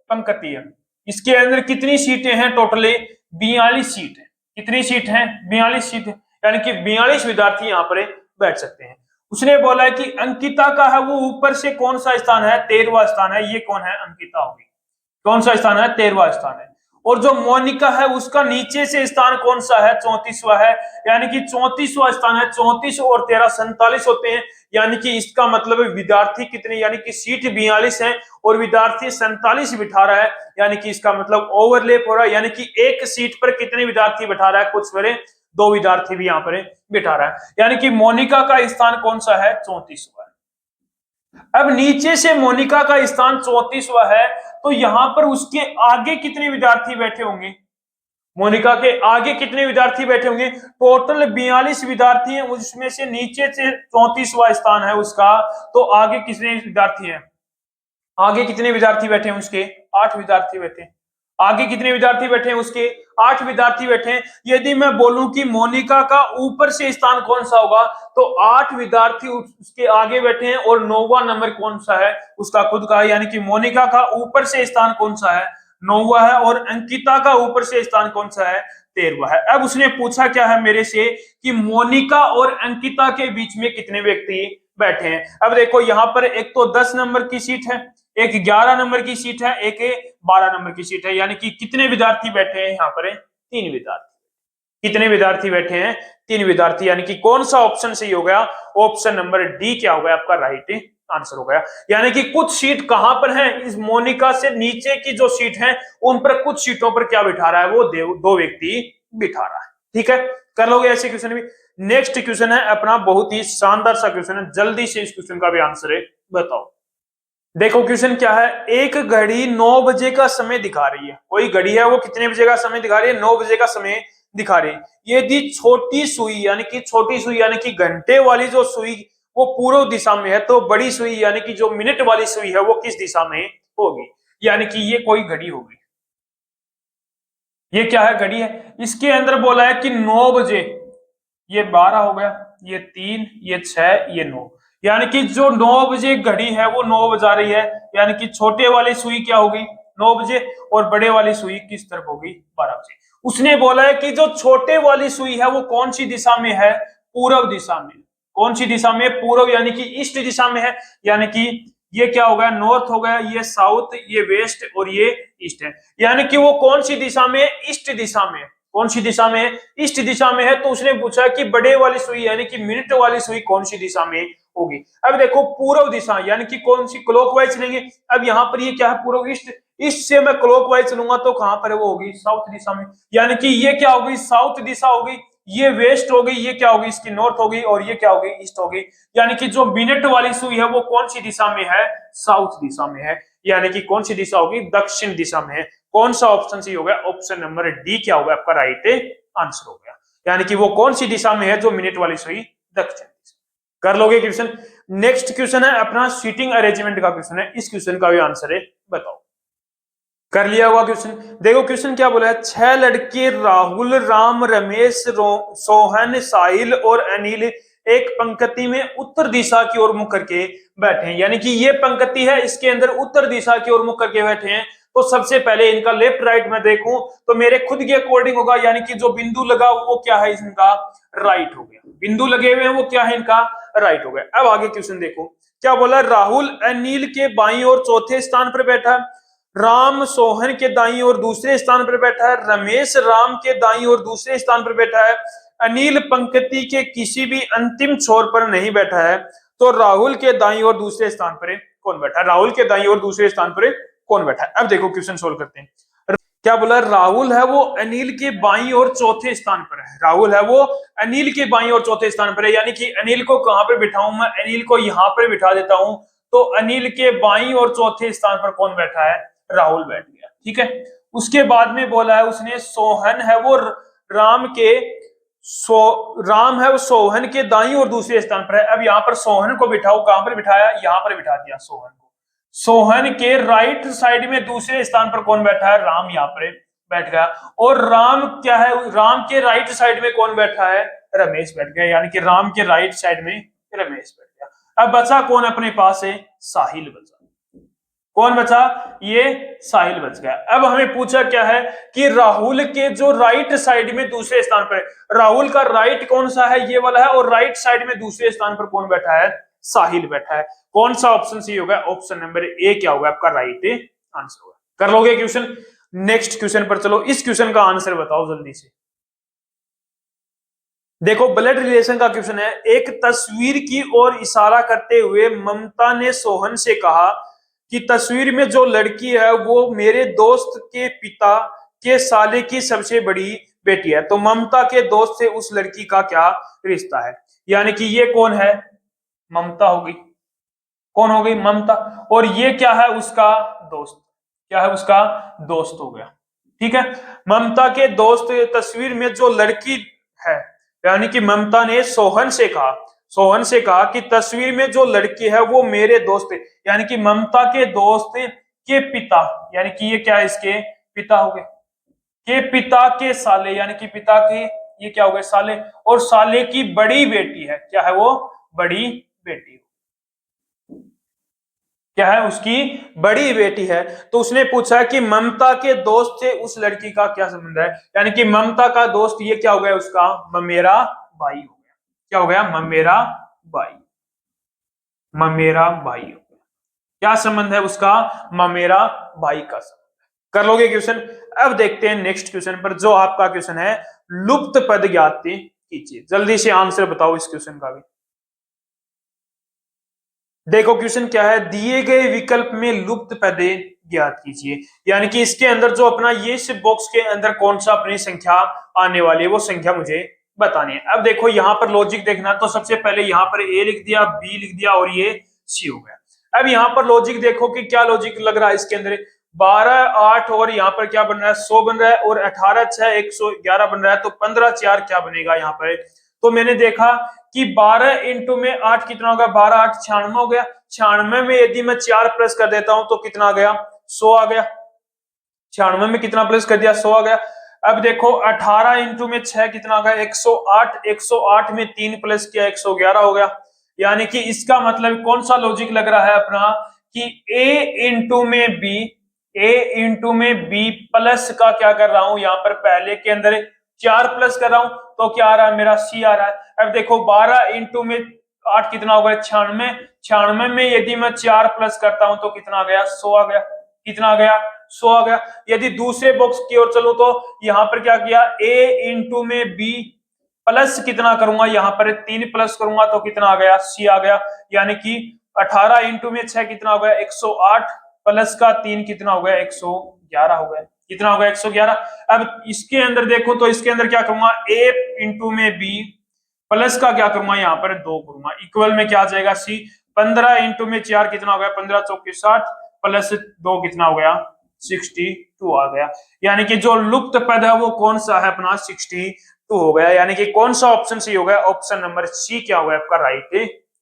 पंक्ति है, इसके अंदर कितनी सीटें हैं टोटली 42 सीट है। कितनी सीट है 42 सीट है, यानी कि 42 विद्यार्थी यहाँ पर बैठ सकते हैं। उसने बोला है कि अंकिता का है वो ऊपर से कौन सा स्थान है, 13वां स्थान है। ये कौन है, अंकिता होगी। कौन सा स्थान है, 13वां स्थान है। और जो मोनिका है उसका नीचे से स्थान कौन सा है, 34वां है। यानी कि 34वां स्थान है। 34 और 13 47 होते हैं। यानी कि इसका मतलब विद्यार्थी कितने, यानी कि सीट 42 है और विद्यार्थी 47 बिठा रहा है। यानी कि इसका मतलब ओवरलैप हो रहा है। यानी कि एक सीट पर कितने विद्यार्थी बिठा रहा है, कुछ बड़े 2 विद्यार्थी भी यहाँ पर बिठा रहा है। यानी कि मोनिका का स्थान कौन सा है, 34वां। अब नीचे से मोनिका का स्थान 34वां है, तो यहां पर उसके आगे कितने विद्यार्थी बैठे होंगे, मोनिका के आगे कितने विद्यार्थी बैठे होंगे। टोटल 42 विद्यार्थी हैं, उसमें से नीचे से 34वां स्थान है उसका, तो आगे कितने विद्यार्थी हैं, आगे कितने विद्यार्थी बैठे हैं उसके, 8 विद्यार्थी बैठे हैं। आगे कितने विद्यार्थी बैठे हैं उसके, 8 विद्यार्थी बैठे हैं। यदि मैं बोलूं कि मोनिका का ऊपर से स्थान कौन सा होगा, तो 8 विद्यार्थी उसके आगे बैठे हैं और 9वां नंबर कौन सा है, उसका खुद का है। यानी कि मोनिका का ऊपर से स्थान कौन सा है, 9वां है, और अंकिता का ऊपर से स्थान कौन सा है, 13वां है। अब उसने पूछा क्या है मेरे से कि मोनिका और अंकिता के बीच में कितने व्यक्ति बैठे हैं। अब देखो यहाँ पर एक तो 10 नंबर की सीट है, एक 11 नंबर की सीट है, एक 12 नंबर की सीट है। यानी कि कितने विद्यार्थी बैठे हैं यहाँ पर, 3 विद्यार्थी। कितने विद्यार्थी बैठे हैं, 3 विद्यार्थी। यानी कि कौन सा ऑप्शन सही हो गया, ऑप्शन नंबर डी क्या हो गया आपका राइट आंसर हो गया। यानी कि कुछ सीट कहां पर है, इस मोनिका से नीचे की जो सीट है उन पर कुछ सीटों पर क्या बिठा रहा है, वो 2 व्यक्ति बिठा रहा है। ठीक है, कर लोगे ऐसे क्वेश्चन भी। नेक्स्ट क्वेश्चन है अपना, बहुत ही शानदार सा क्वेश्चन है, जल्दी से इस क्वेश्चन का भी आंसर है बताओ। देखो क्वेश्चन क्या है, एक घड़ी 9 बजे का समय दिखा रही है। कोई घड़ी है वो कितने बजे का समय दिखा रही है, 9 बजे का समय दिखा रही है। यदि छोटी सुई यानी कि छोटी सुई यानी कि घंटे वाली जो सुई वो पूर्व दिशा में है, तो बड़ी सुई यानी कि जो मिनट वाली सुई है वो किस दिशा में होगी। यानी कि ये कोई घड़ी होगी, ये क्या है, घड़ी है। इसके अंदर बोला है कि 9 बजे, ये 12 हो गया, ये 3, ये 6, ये 9। यानी कि जो 9 बजे घड़ी है वो 9 बजा रही है। यानी कि छोटे वाली सुई क्या होगी, 9 बजे, और बड़े वाली सुई किस तरफ होगी, 12 बजे। उसने बोला है कि जो छोटे वाली सुई है वो कौन सी दिशा में है, पूर्व दिशा में। कौन सी दिशा में, पूर्व यानी कि ईस्ट दिशा में है। यानी कि ये क्या हो गया, नॉर्थ हो गया, ये साउथ, ये वेस्ट और ये ईस्ट है। यानी कि वो कौन सी दिशा में, ईस्ट दिशा में। कौन सी दिशा में है, ईस्ट दिशा में है। तो उसने पूछा कि बड़े वाली सुई यानी कि मिनट वाली सुई कौन सी दिशा में होगी। अब देखो पूर्व दिशा यानी कि कौन सी, क्लॉकवाइज चलेंगे। अब यहाँ पर ये क्या है, पूर्व ईस्ट, ईस्ट से मैं क्लॉकवाइज चलूंगा तो कहां पर है, वो होगी साउथ दिशा में। यानी कि ये क्या होगी, साउथ दिशा होगी, ये वेस्ट हो गई, ये क्या होगी इसकी नॉर्थ होगी, और ये क्या होगी, ईस्ट होगी। यानी कि जो मिनट वाली सुई है वो कौन सी दिशा में है, साउथ दिशा में है। यानी कि कौन सी दिशा होगी, दक्षिण दिशा में है। कौन सा ऑप्शन सही हो गया, ऑप्शन नंबर डी क्या होगा आपका राइट आंसर हो गया। यानी कि वो कौन सी दिशा में है, जो मिनट वाली सुई दक्षिण दिशा। कर लोगे क्वेश्चन। नेक्स्ट क्वेश्चन है अपना सीटिंग अरेंजमेंट का क्वेश्चन है। इस क्वेश्चन का भी आंसर है बताओ। कर लिया हुआ क्वेश्चन। देखो क्वेश्चन क्या बोला है, 6 लड़के राहुल, राम, रमेश, सोहन, साहिल और अनिल एक पंक्ति में उत्तर दिशा की ओर मुख करके बैठे हैं। यानी कि ये पंक्ति है, इसके अंदर उत्तर दिशा की ओर मुख करके बैठे हैं। तो सबसे पहले इनका लेफ्ट राइट में देखूं तो मेरे खुद के अकॉर्डिंग होगा। यानी कि जो बिंदु लगा वो क्या है, इनका राइट हो गया। बिंदु लगे हुए हैं वो क्या है, इनका राइट हो गया। अब आगे क्वेश्चन देखो क्या बोला, राहुल अनिल के बाईं ओर चौथे स्थान पर बैठा, राम सोहन के दाईं ओर दूसरे स्थान पर बैठा है, रमेश राम के दाईं ओर दूसरे स्थान पर बैठा है, अनिल पंक्ति के किसी भी अंतिम छोर पर नहीं बैठा है। तो राहुल के दाईं ओर दूसरे स्थान पर कौन बैठा है, राहुल के दाईं ओर दूसरे स्थान पर कौन बैठा है। अब देखो क्वेश्चन सोल्व करते हैं। क्या बोला, राहुल है वो अनिल के बाईं ओर चौथे स्थान पर है। राहुल है वो अनिल के बाईं ओर चौथे स्थान पर है। यानी कि अनिल को कहां पर बिठाऊं मैं, अनिल को यहां पर बिठा देता हूं। तो अनिल के बाईं और चौथे स्थान पर कौन बैठा है, राहुल बैठ गया। ठीक है, उसके बाद में बोला है उसने सोहन है वो राम के राम है वो सोहन के दाईं और दूसरे स्थान पर है। अब यहाँ पर सोहन को बिठाओ, कहां पर बिठाया, यहाँ पर बिठा दिया सोहन को। सोहन के राइट साइड में दूसरे स्थान पर कौन बैठा है, राम यहाँ पर बैठ गया। और राम क्या है, राम के राइट साइड में कौन बैठा है, रमेश बैठ गया। यानी कि राम के राइट साइड में रमेश बैठ गया। अब बचा कौन अपने पास है, साहिल बचा। कौन बचा? ये साहिल बच गया। अब हमें पूछा क्या है कि राहुल के जो राइट साइड में दूसरे स्थान पर, राहुल का राइट कौन सा है? ये वाला है। और राइट साइड में दूसरे स्थान पर कौन बैठा है? साहिल बैठा है। कौन सा ऑप्शन सी होगा? ऑप्शन नंबर ए क्या होगा आपका राइट आंसर होगा। कर लोगे क्वेश्चन? नेक्स्ट क्वेश्चन पर चलो, इस क्वेश्चन का आंसर बताओ जल्दी से। देखो ब्लड रिलेशन का क्वेश्चन है। एक तस्वीर की ओर इशारा करते हुए ममता ने सोहन से कहा कि तस्वीर में जो लड़की है वो मेरे दोस्त के पिता के साले की सबसे बड़ी बेटी है। तो ममता के दोस्त से उस लड़की का क्या रिश्ता है? यानी कि ये कौन है? ममता होगी। कौन हो गई? ममता। और ये क्या है? उसका दोस्त। क्या है? उसका दोस्त हो गया। ठीक है। ममता के दोस्त, तस्वीर में जो लड़की है, यानी कि ममता ने सोहन से कहा, सोहन से कहा कि तस्वीर में जो लड़की है वो मेरे दोस्त है। यानी कि ममता के दोस्त के पिता, यानी कि ये क्या है? इसके पिता हो गए। के पिता के साले, यानी कि पिता के ये क्या हो गए? साले। और साले की बड़ी बेटी है। क्या है वो? बड़ी बेटी। क्या है? उसकी बड़ी बेटी है। तो उसने पूछा कि ममता के दोस्त से उस लड़की का क्या संबंध है? यानी कि ममता का दोस्त ये क्या हो गया? उसका ममेरा भाई हो गया। क्या हो गया? ममेरा भाई। ममेरा भाई हो गया। क्या संबंध है उसका? ममेरा भाई का संबंध। कर लोगे क्वेश्चन? अब देखते हैं नेक्स्ट क्वेश्चन पर, जो आपका क्वेश्चन है लुप्त पद ज्ञात कीजिए। जल्दी से आंसर बताओ इस क्वेश्चन का भी। देखो क्वेश्चन क्या है, दिए गए विकल्प में लुप्त पदे ज्ञात कीजिए। यानी कि इसके अंदर जो अपना ये इस बॉक्स के अंदर कौन सा अपनी संख्या आने वाली है वो संख्या मुझे बतानी है। अब देखो यहाँ पर लॉजिक देखना, तो सबसे पहले यहाँ पर ए लिख दिया, बी लिख दिया और ये सी हो गया। अब यहाँ पर लॉजिक देखो कि क्या लॉजिक लग रहा है इसके अंदर। 12 8 और यहाँ पर क्या बन रहा है? 100 बन रहा है। और 18 6 111 बन रहा है। तो 15 4 क्या बनेगा यहाँ पर? तो मैंने देखा कि 12 इंटू में 8 कितना होगा? 12 8 96 हो गया। 96 में यदि मैं 4 प्लस कर देता हूं तो कितना आ गया? 100 आ गया। 96 में कितना प्लस कर दिया? 100 आ गया। अब देखो 18 इंटू में 6 कितना आ गया? 108। 108 में 3 प्लस किया 111 हो गया। यानी कि इसका मतलब कौन सा लॉजिक लग रहा है अपना कि ए इंटू में बी, ए इंटू में बी प्लस का क्या कर रहा हूं यहाँ पर? पहले के अंदर 4 प्लस कर रहा हूं तो क्या आ रहा है? मेरा सी आ रहा है। अब देखो 12 इंटू में 8 कितना होगा? 96। 96 में यदि मैं 4 प्लस करता हूं तो कितना आ गया? 100 आ गया। कितना आ गया? 100 आ गया। यदि दूसरे बॉक्स की ओर चलो तो यहां पर क्या किया? ए इंटू में बी प्लस कितना करूंगा? यहां पर 3 प्लस करूंगा तो कितना आ गया? सी आ गया। यानी कि 18 इंटू में 6 कितना हो गया? 108 प्लस का 3 कितना हो गया? 111 हो गया। कितना हो गया? 111। अब इसके अंदर देखो तो इसके अंदर क्या करूंगा? ए इंटू में बी प्लस का क्या करूंगा? यहाँ पर 2 करूंगा। इक्वल में क्या आ जाएगा? सी। 15 इंटू में 4 कितना हो गया? 15 चौके 60 प्लस 2 कितना हो गया? 62 आ गया। यानी कि जो लुप्त पद है वो कौन सा है अपना? 62 हो गया। यानी कि कौन सा ऑप्शन सी हो गया? ऑप्शन नंबर सी क्या होगा आपका राइट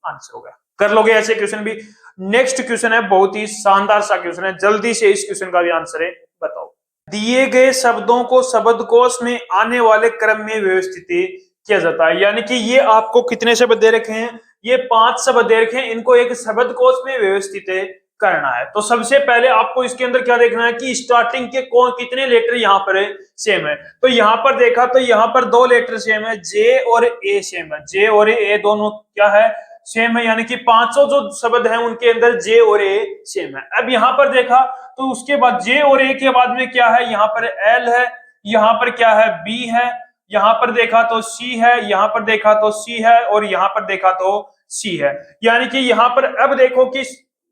आंसर होगा। कर लोगे ऐसे क्वेश्चन भी? नेक्स्ट क्वेश्चन है बहुत ही शानदार सा क्वेश्चन है, जल्दी से इस क्वेश्चन का भी आंसर है बताओ। दिए गए शब्दों को शब्दकोश में आने वाले क्रम में व्यवस्थित किया जाता है। यानी कि ये आपको कितने शब्द दे रखे हैं? ये 5 शब्द दे रखे हैं। इनको एक शब्दकोश में व्यवस्थित करना है। तो सबसे पहले आपको इसके अंदर क्या देखना है कि स्टार्टिंग के कौन कितने लेटर यहाँ पर सेम है। तो यहाँ पर देखा तो यहाँ पर 2 लेटर सेम है, जे और ए सेम है। जे और ए दोनों क्या है? सेम है। यानी कि 500 जो शब्द हैं उनके अंदर जे और ए सेम है। अब यहाँ पर देखा तो उसके बाद जे और ए के बाद में क्या है? यहाँ पर एल है, यहाँ पर क्या है? बी है, यहाँ पर देखा तो सी है, यहाँ पर देखा तो सी है और यहाँ पर देखा तो सी है। यानी कि यहाँ पर अब देखो कि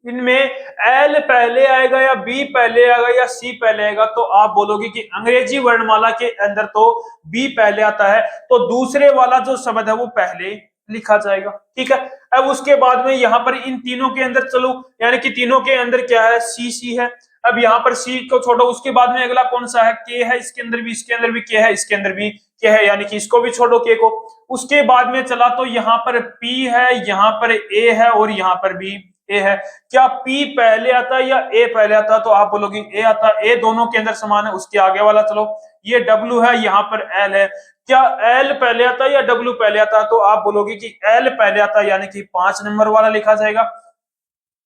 इनमें एल पहले आएगा या बी पहले आएगा या सी पहले आएगा। तो आप बोलोगे कि अंग्रेजी वर्णमाला के अंदर तो बी पहले आता है, तो दूसरे वाला जो शब्द है वो पहले लिखा जाएगा। ठीक है। अब उसके बाद में यहाँ पर इन तीनों के अंदर चलो, यानी कि तीनों के अंदर क्या है? सी सी है। अब यहाँ पर सी को छोड़ो, उसके बाद में अगला कौन सा है? के है। इसके अंदर भी, इसके अंदर भी के है, इसके अंदर भी के है। यानी कि इसको भी छोड़ो के को। उसके बाद में चला तो यहाँ पर पी है, यहाँ पर ए है और यहाँ पर भी ए है। क्या पी पहले आता है या ए पहले आता है? तो आप बोलोगे ए आता है। ए दोनों के अंदर समान है। उसके आगे वाला चलो, ये डब्ल्यू है, यहाँ पर एल है। क्या एल पहले आता है या डब्ल्यू पहले आता है? तो आप बोलोगे कि एल पहले आता है, यानी कि 5 नंबर वाला लिखा जाएगा।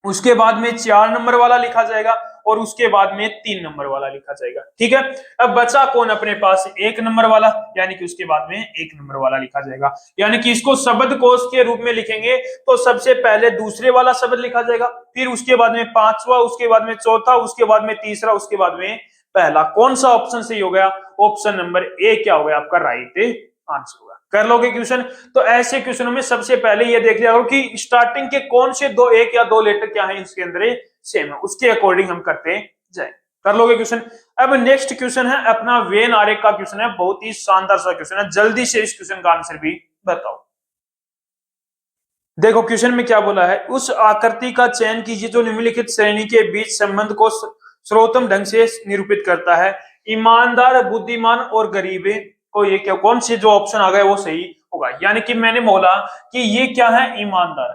उसके बाद में 4 नंबर वाला लिखा जाएगा और उसके बाद में 3 नंबर वाला लिखा जाएगा। ठीक है, अब बचा कौन अपने पास 1 नंबर वाला, यानी कि उसके बाद में 1 नंबर वाला लिखा जाएगा। यानी कि इसको शब्दकोश के रूप में लिखेंगे तो सबसे पहले दूसरे वाला शब्द लिखा जाएगा, फिर उसके बाद में पांचवा, उसके बाद में चौथा, उसके बाद में तीसरा, उसके बाद में पहला। कौन सा ऑप्शन सही हो गया? ऑप्शन नंबर ए क्या हो गया आपका राइट आंसर होगा। कर लोगे क्वेश्चन? तो ऐसे क्वेश्चनों में सबसे पहले ये देख लिया करो कि स्टार्टिंग के कौन से दो, एक या दो लेटर क्या है इसके अंदर सेम है, उसके अकॉर्डिंग हम करते जाए। कर लोगे क्वेश्चन? अब नेक्स्ट क्वेश्चन है अपना वेन आरेख का क्वेश्चन है, बहुत ही शानदार सा क्वेश्चन है, जल्दी से इस क्वेश्चन का आंसर भी बताओ। देखो क्वेश्चन में क्या बोला है, उस आकृति का चयन कीजिए जो निम्नलिखित श्रेणी के बीच संबंध को सर्वोत्तम ढंग से निरूपित करता है। ईमानदार, बुद्धिमान और गरीब को ये क्या, कौन से जो ऑप्शन आ गए वो सही होगा। यानी कि मैंने बोला कि ये क्या है, ईमानदार।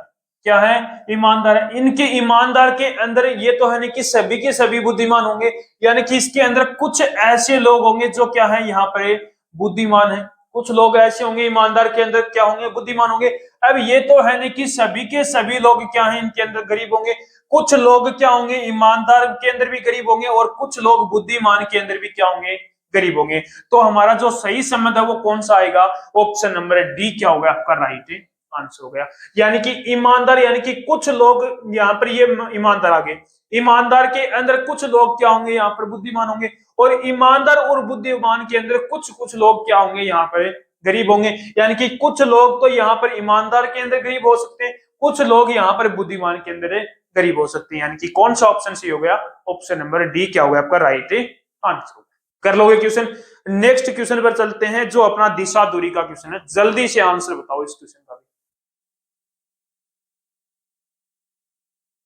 क्या है? ईमानदार है। इनके ईमानदार के अंदर ये तो है नहीं कि सभी के सभी बुद्धिमान होंगे, यानी कि इसके अंदर कुछ ऐसे लोग होंगे जो क्या है यहाँ पर बुद्धिमान है, कुछ लोग ऐसे होंगे ईमानदार के अंदर क्या होंगे, बुद्धिमान होंगे। अब ये तो है नहीं कि सभी के सभी लोग क्या है इनके अंदर गरीब होंगे, कुछ लोग क्या होंगे ईमानदार के अंदर भी गरीब होंगे और कुछ लोग बुद्धिमान के अंदर भी क्या होंगे, गरीब होंगे। तो हमारा जो सही संबंध है वो कौन सा आएगा? ऑप्शन नंबर डी क्या होगा आपका राइट आंसर हो गया। यानी कि ईमानदार, यानी कि कुछ लोग यहाँ पर ये ईमानदार आ गए, ईमानदार के अंदर कुछ लोग क्या होंगे यहाँ पर बुद्धिमान होंगे, और ईमानदार और बुद्धिमान के अंदर कुछ कुछ लोग क्या होंगे यहाँ पर गरीब होंगे। यानी कि कुछ लोग तो यहाँ पर ईमानदार के अंदर गरीब हो सकते हैं, कुछ लोग यहाँ पर बुद्धिमान के अंदर गरीब हो सकते हैं। यानी कि कौन सा ऑप्शन सही हो गया? ऑप्शन नंबर डी क्या हो गया आपका राइट आंसर। कर लोगे क्वेश्चन? नेक्स्ट क्वेश्चन पर चलते हैं जो अपना दिशा दूरी का क्वेश्चन है, जल्दी से आंसर बताओ इस क्वेश्चन का।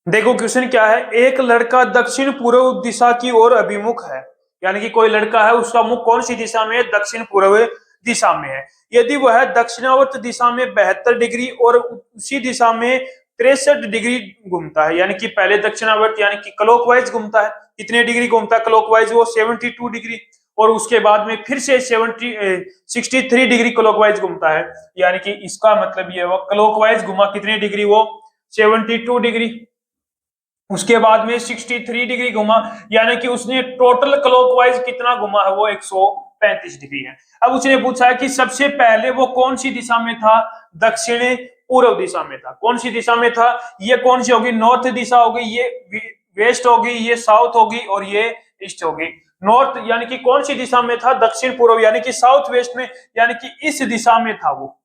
देखो क्वेश्चन क्या है, एक लड़का दक्षिण पूर्व दिशा की ओर अभिमुख है, यानी कि कोई लड़का है उसका मुख कौन सी दिशा में है? दक्षिण पूर्व दिशा में है। यदि वह दक्षिणावर्त दिशा में 72 डिग्री और उसी दिशा में 63 डिग्री घूमता है, यानी कि पहले दक्षिणावर्त यानी कि क्लॉकवाइज घूमता है, कितने डिग्री घूमता है क्लॉकवाइज? वो 72 डिग्री, और उसके बाद में फिर से 63 डिग्री क्लॉकवाइज घूमता है, यानी कि इसका मतलब ये हुआ क्लॉकवाइज घुमा कितने डिग्री? वो 72 डिग्री, उसके बाद में 63 डिग्री घुमा, यानी कि उसने टोटल क्लॉकवाइज कितना घुमा है? वो 135 डिग्री है। अब उसने पूछा है कि सबसे पहले वो कौन सी दिशा में था? दक्षिण पूर्व दिशा में था। कौन सी दिशा में था? ये कौन सी होगी? नॉर्थ दिशा होगी, ये वेस्ट होगी, ये साउथ होगी और ये ईस्ट होगी। नॉर्थ यानी कि कौन सी दिशा में था? दक्षिण पूर्व, यानी कि साउथ वेस्ट में, यानी कि इस दिशा में था। वो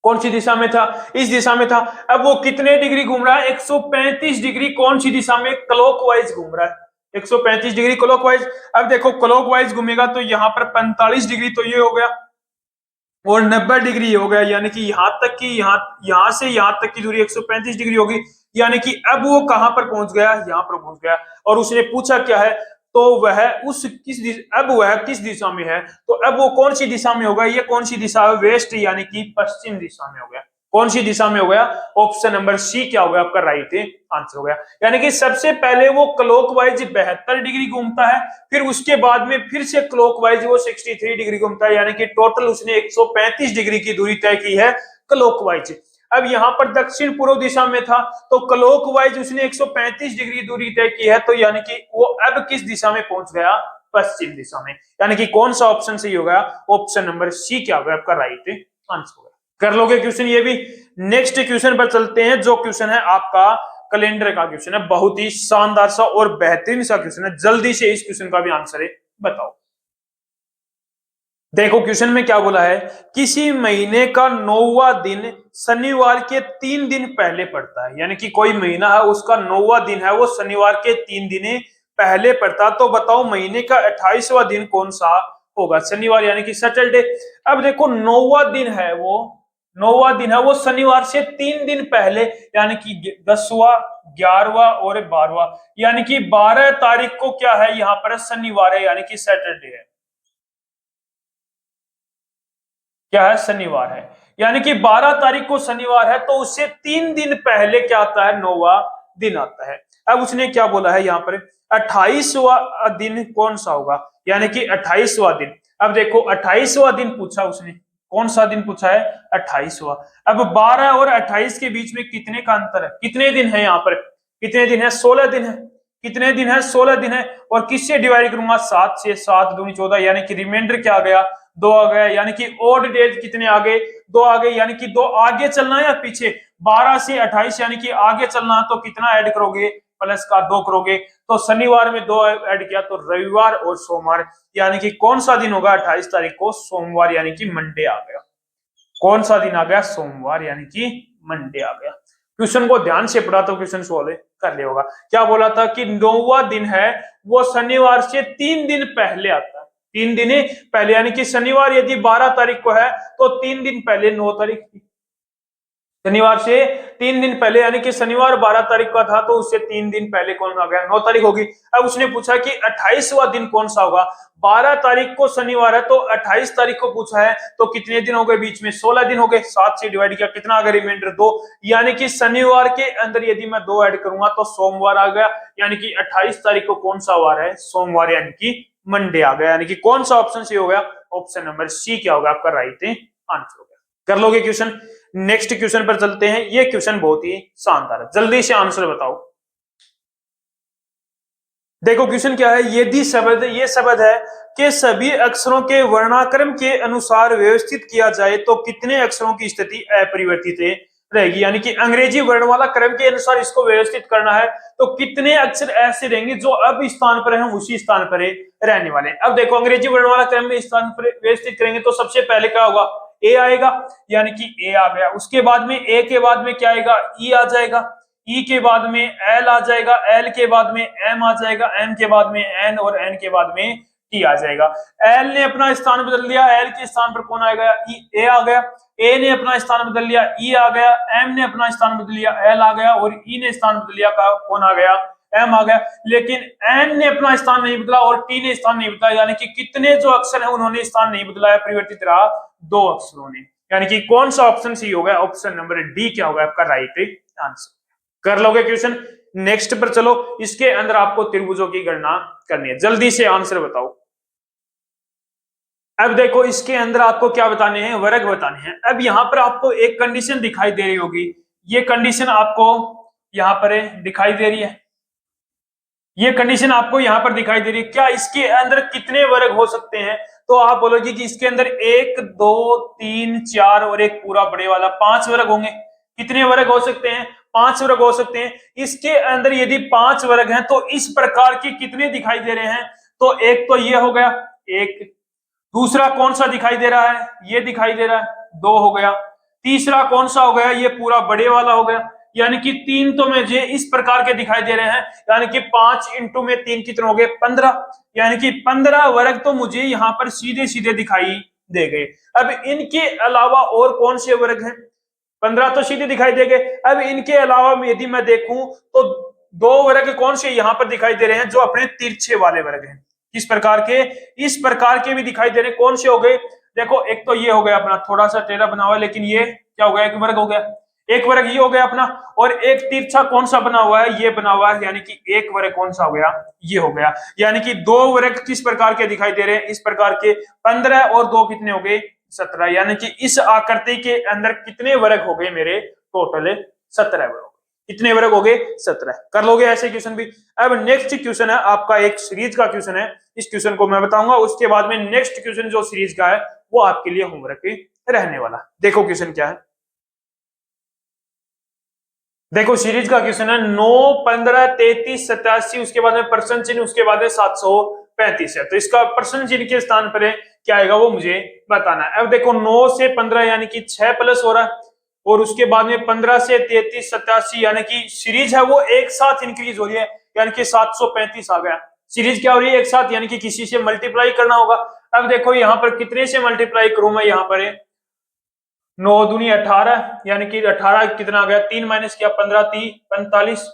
कौन सी दिशा में था? इस दिशा में था। अब वो कितने डिग्री घूम रहा है? 135 डिग्री कौन सी दिशा में? क्लॉकवाइज घूम रहा है, 135 डिग्री क्लॉकवाइज। अब देखो क्लॉकवाइज घूमेगा तो यहाँ पर 45 डिग्री तो ये हो गया और 90 डिग्री हो गया, यानी कि यहाँ तक की यहाँ से यहाँ तक की दूरी 135 डिग्री होगी। यानी कि अब वो कहां पर पहुंच गया? यहाँ पर पहुंच गया। और उसने पूछा क्या है? तो वह अब वह किस दिशा में है? तो अब वो कौन सी दिशा में होगा? ये कौन सी दिशा है? वेस्ट यानी कि पश्चिम दिशा में हो गया। कौन सी दिशा में हो गया? ऑप्शन नंबर सी क्या हो गया आपका राइट आंसर हो गया। यानी कि सबसे पहले वो क्लॉकवाइज 72 डिग्री घूमता है, फिर उसके बाद में फिर से क्लॉकवाइज वो 63 डिग्री घूमता है, यानी कि टोटल उसने 135 डिग्री की दूरी तय की है क्लॉकवाइज। अब यहाँ पर दक्षिण पूर्व दिशा में था तो क्लॉकवाइज उसने 135 डिग्री दूरी तय की है, तो यानी कि वो अब किस दिशा में पहुंच गया? पश्चिम दिशा में। यानी कि कौन सा ऑप्शन सही होगा? ऑप्शन नंबर सी क्या होगा आपका राइट आंसर होगा। कर लोगे क्वेश्चन ये भी? नेक्स्ट क्वेश्चन पर चलते हैं जो क्वेश्चन है आपका कैलेंडर का क्वेश्चन है, बहुत ही शानदार सा और बेहतरीन सा क्वेश्चन है, जल्दी से इस क्वेश्चन का भी आंसर है बताओ। देखो क्वेश्चन में क्या बोला है, किसी महीने का 9वां दिन शनिवार के 3 दिन पहले पड़ता है, यानी कि कोई महीना है उसका 9वां दिन है वो शनिवार के 3 दिन पहले पड़ता, तो बताओ महीने का 28वां दिन कौन सा होगा? शनिवार यानी कि सैटरडे। अब देखो 9वां दिन है वो, 9वां दिन है वो शनिवार से 3 दिन पहले, यानी कि 10वां, 11वां और 12वां, यानी कि 12 तारीख को क्या है यहाँ पर? शनिवार है, यानी कि सैटरडे है। क्या है? शनिवार है, यानी कि 12 तारीख को शनिवार है, तो उससे 3 दिन पहले क्या आता है? 9वां दिन आता है। अब उसने क्या बोला है यहाँ पर? 28वां दिन कौन सा होगा? यानी कि 28वां दिन। अब देखो 28वां दिन पूछा उसने, कौन सा दिन पूछा है? 28वां। अब 12 और 28 के बीच में कितने का अंतर है? कितने दिन है यहाँ पर? कितने दिन है? 16 दिन है। कितने दिन है? 16 दिन है। और किससे डिवाइड करूंगा? 7 से। 7 दूनी 14, यानी कि रिमाइंडर क्या आ गया? 2 आ गया। यानी कि ओड डेज कितने आ गए? 2 आ गए। यानी कि 2 आगे चलना है या पीछे? 12 से 28 यानी कि आगे चलना है, तो कितना ऐड करोगे? प्लस का 2 करोगे। तो शनिवार में 2 ऐड किया तो रविवार और सोमवार, यानी कि कौन सा दिन होगा 28 तारीख को? सोमवार, यानी कि मंडे आ गया। कौन सा दिन आ गया? सोमवार, यानी कि मंडे आ गया। क्वेश्चन को ध्यान से पढ़ा तो क्वेश्चन सॉल्व कर लिया होगा। क्या बोला था कि 9वां दिन है वो शनिवार से 3 दिन पहले आता है। 3 दिन पहले, यानी कि शनिवार यदि 12 तारीख को है तो 3 दिन पहले 9 तारीख, शनिवार से 3 दिन पहले, यानी कि शनिवार 12 तारीख का था तो उससे 3 दिन पहले कौन आ गया? 9 तारीख होगी। अब उसने पूछा कि 28वां दिन कौन सा होगा? 12 तारीख को शनिवार है तो 28 तारीख को पूछा है, तो कितने दिन हो गए बीच में? 16 दिन हो गए। 7 से डिवाइड किया, कितना आ गया? रिमाइंडर 2, यानी कि शनिवार के अंदर यदि मैं 2 ऐड करूंगा तो सोमवार आ गया, यानी कि 28 तारीख को कौन सा वार है? सोमवार, यानी कि मंडे आ गया। यानी कि कौन सा ऑप्शन सी हो गया? ऑप्शन नंबर सी क्या होगा आपका राइट आंसर हो गया। कर लोगे क्वेश्चन? नेक्स्ट क्वेश्चन पर चलते हैं। ये क्वेश्चन बहुत ही शानदार है, जल्दी से आंसर बताओ। देखो क्वेश्चन क्या है? यदि शब्द, ये शब्द है कि सभी अक्षरों के वर्णाक्रम के अनुसार व्यवस्थित किया जाए तो कितने अक्षरों की स्थिति अपरिवर्तित रहेगी? यानी कि अंग्रेजी वर्णमाला क्रम के अनुसार इसको व्यवस्थित करना है तो कितने अक्षर ऐसे रहेंगे जो अब स्थान पर हैं उसी स्थान पर रहने वाले हैं। अब देखो अंग्रेजी वर्णमाला क्रम में स्थान पर व्यवस्थित करेंगे तो सबसे पहले क्या होगा? ए आएगा, यानी कि ए आ गया। उसके बाद में ए के बाद में क्या आएगा? ई आ जाएगा। ई के बाद में एल आ जाएगा। एल के बाद में एम आ जाएगा। एम के बाद में एन, और एन के बाद में टी आ जाएगा। एल ने अपना स्थान बदल दिया, एल के स्थान पर कौन आएगा? ए आ गया। ए ने अपना स्थान बदल लिया, ई आ गया। एम ने अपना स्थान बदल लिया, एल आ गया। और ई ने स्थान बदल लिया, कौन आ गया? एम आ गया। लेकिन एन ने अपना स्थान नहीं बदला और टी ने स्थान नहीं बदला, यानी कि कितने जो अक्षर है उन्होंने स्थान नहीं बदला है, परिवर्तित रहा 2 अक्षरों ने। यानी कि कौन सा ऑप्शन सी होगा? ऑप्शन नंबर डी क्या होगा आपका राइट आंसर। कर लोगे क्वेश्चन? नेक्स्ट पर चलो। इसके अंदर आपको त्रिभुजों की गणना करनी है, जल्दी से आंसर बताओ। अब देखो इसके अंदर आपको क्या बताने हैं? वर्ग बताने हैं। अब यहां पर आपको एक कंडीशन दिखाई दे रही होगी, ये कंडीशन आपको यहां पर दिखाई दे रही है। ये कंडीशन आपको यहां पर दिखाई दे रही है। क्या इसके अंदर कितने वर्ग हो सकते हैं? तो आप बोलोगे कि इसके अंदर 1 2 3 4 और एक पूरा बड़े वाला, 5 वर्ग होंगे। कितने वर्ग हो सकते हैं? 5 वर्ग हो सकते हैं। इसके अंदर यदि 5 वर्ग हैं तो इस प्रकार के कितने दिखाई दे रहे हैं? तो एक तो ये हो गया, एक। दूसरा कौन सा दिखाई दे रहा है? ये दिखाई दे रहा है, 2 हो गया। तीसरा कौन सा हो गया? ये पूरा बड़े वाला हो गया, यानी कि 3 तो मुझे इस प्रकार के दिखाई दे रहे हैं, यानी कि 5 इंटू में 3 कितने हो गए? 15, यानी कि 15 वर्ग तो मुझे यहाँ पर सीधे सीधे दिखाई दे गए। अब इनके अलावा और कौन से वर्ग हैं? 15 तो सीधे दिखाई दे गए। अब इनके अलावा यदि मैं देखूं तो 2 वर्ग कौन से यहाँ पर दिखाई दे रहे हैं? जो अपने तिरछे वाले वर्ग हैं। किस प्रकार के? इस प्रकार के भी दिखाई दे रहे हैं। कौन से हो गए? देखो एक तो ये हो गया अपना थोड़ा सा टेढ़ा बना हुआ है, लेकिन ये क्या हो गया? एक वर्ग हो गया। एक वर्ग ये हो गया अपना, और एक तिरछा कौन सा बना हुआ है? ये बना हुआ है, यानी कि एक वर्ग कौन सा हो गया? ये हो गया। यानी कि 2 वर्ग किस प्रकार के दिखाई दे रहे हैं? इस प्रकार के। 15 और 2 कितने हो गए? 17, यानी कि इस आकृति के अंदर कितने वर्ग हो गए मेरे? टोटल 17 वर्ग। कितने वर्ग हो गए? 17। कर लोगे ऐसे क्वेश्चन भी? अब नेक्स्ट क्वेश्चन है आपका, एक सीरीज का क्वेश्चन है। इस क्वेश्चन को मैं बताऊंगा, उसके बाद में नेक्स्ट क्वेश्चन जो सीरीज का है वो आपके लिए होमवर्क रहने वाला। देखो क्वेश्चन क्या है। देखो सीरीज का क्वेश्चन है 9 15 33 87, उसके बाद में परसेंट चिन्ह, उसके बाद में 735 है। तो इसका परसेंट चिन्ह के स्थान पर है क्या आएगा वो मुझे बताना है। अब देखो 9 से 15 यानी कि 6 प्लस हो रहा है, और उसके बाद में 15 से 33 87 यानी कि सीरीज है वो एक साथ इंक्रीज हो रही है, यानी कि 735 आ गया। सीरीज क्या हो रही है? एक साथ, यानी कि किसी से मल्टीप्लाई करना होगा। अब देखो यहाँ पर कितने से मल्टीप्लाई करूं मैं? यहाँ पर 9 दूनी 18, यानी कि 18 कितना आ गया? 3 माइनस किया, 15 3 45,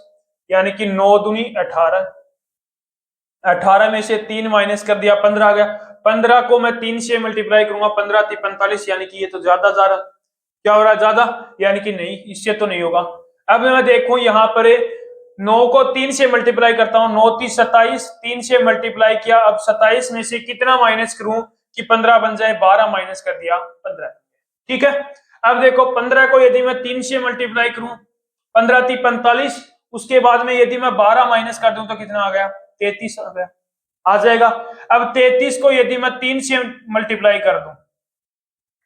यानी कि 9 दूनी 18। 18 में से 3 माइनस कर दिया, 15 आ गया। 15 को मैं 3 से मल्टीप्लाई करूंगा, 15 3 45, यानी कि ये तो ज्यादा जा रहा। क्या हो रहा है? ज्यादा, यानी कि नहीं, इससे तो नहीं होगा। अब मैं देखूं यहाँ पर 9 को 3 से मल्टीप्लाई करता हूं, 9 3 27, 3 से मल्टीप्लाई किया। अब 27 में से कितना माइनस करूं कि 15 बन जाए? 12 माइनस कर दिया, 15। ठीक है। अब देखो 15 को यदि मैं 3 से मल्टीप्लाई करूं, 15 3 45, उसके बाद में यदि मैं 12 माइनस कर दूं तो कितना आ गया, 33 आ गया, आ जाएगा। अब 33 को यदि मैं 3 से मल्टीप्लाई कर दूं,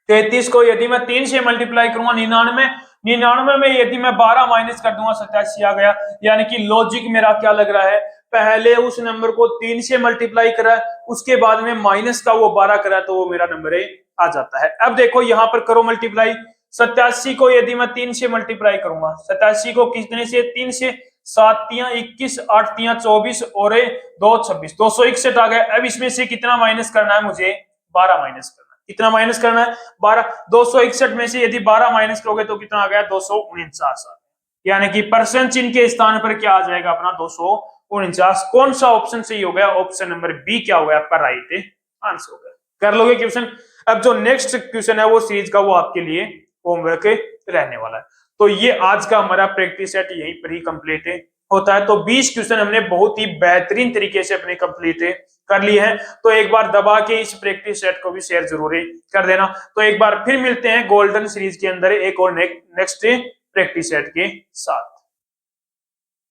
33 को यदि मैं 3 से मल्टीप्लाई करूंगा 99, 99 में यदि मैं 12 माइनस कर दूंगा 87 आ गया। यानी कि लॉजिक मेरा क्या लग रहा है, पहले उस नंबर को 3 से मल्टीप्लाई करा, उसके बाद में माइनस का वो 12 करा, तो वो मेरा नंबर आ जाता है। अब देखो यहां पर करो मल्टीप्लाई, 87 को यदि मैं 3 से मल्टीप्लाई करूंगा, 87 को कितने से, 3 से, 7 तियां 21, 8 तियां 24 और 2 26, 261 आ गया। अब इसमें से कितना माइनस करना है मुझे, 12 माइनस करना है। कितना माइनस करना है, 12। 261 में से यदि 12 माइनस करोगे तो कितना आ गया, 249 आ गया। यानी कि परसेंट चिन्ह के स्थान पर क्या आ जाएगा अपना, 249। कौन सा ऑप्शन सही हो गया, ऑप्शन नंबर बी क्या हो गया आपका राइट आंसर हो गया। कर लोगे क्वेश्चन। अब जो नेक्स्ट क्वेश्चन है वो सीरीज का, वो आपके लिए होमवर्क रहने वाला है। तो ये आज का हमारा प्रैक्टिस सेट यहीं पर ही कंप्लीट होता है। तो 20 क्वेश्चन हमने बहुत ही बेहतरीन तरीके से अपने कंप्लीट कर लिए हैं। तो एक बार दबा के इस प्रैक्टिस सेट को भी शेयर जरूर कर देना। तो एक बार फिर मिलते हैं गोल्डन सीरीज के अंदर एक और नेक्स्ट प्रैक्टिस सेट के साथ।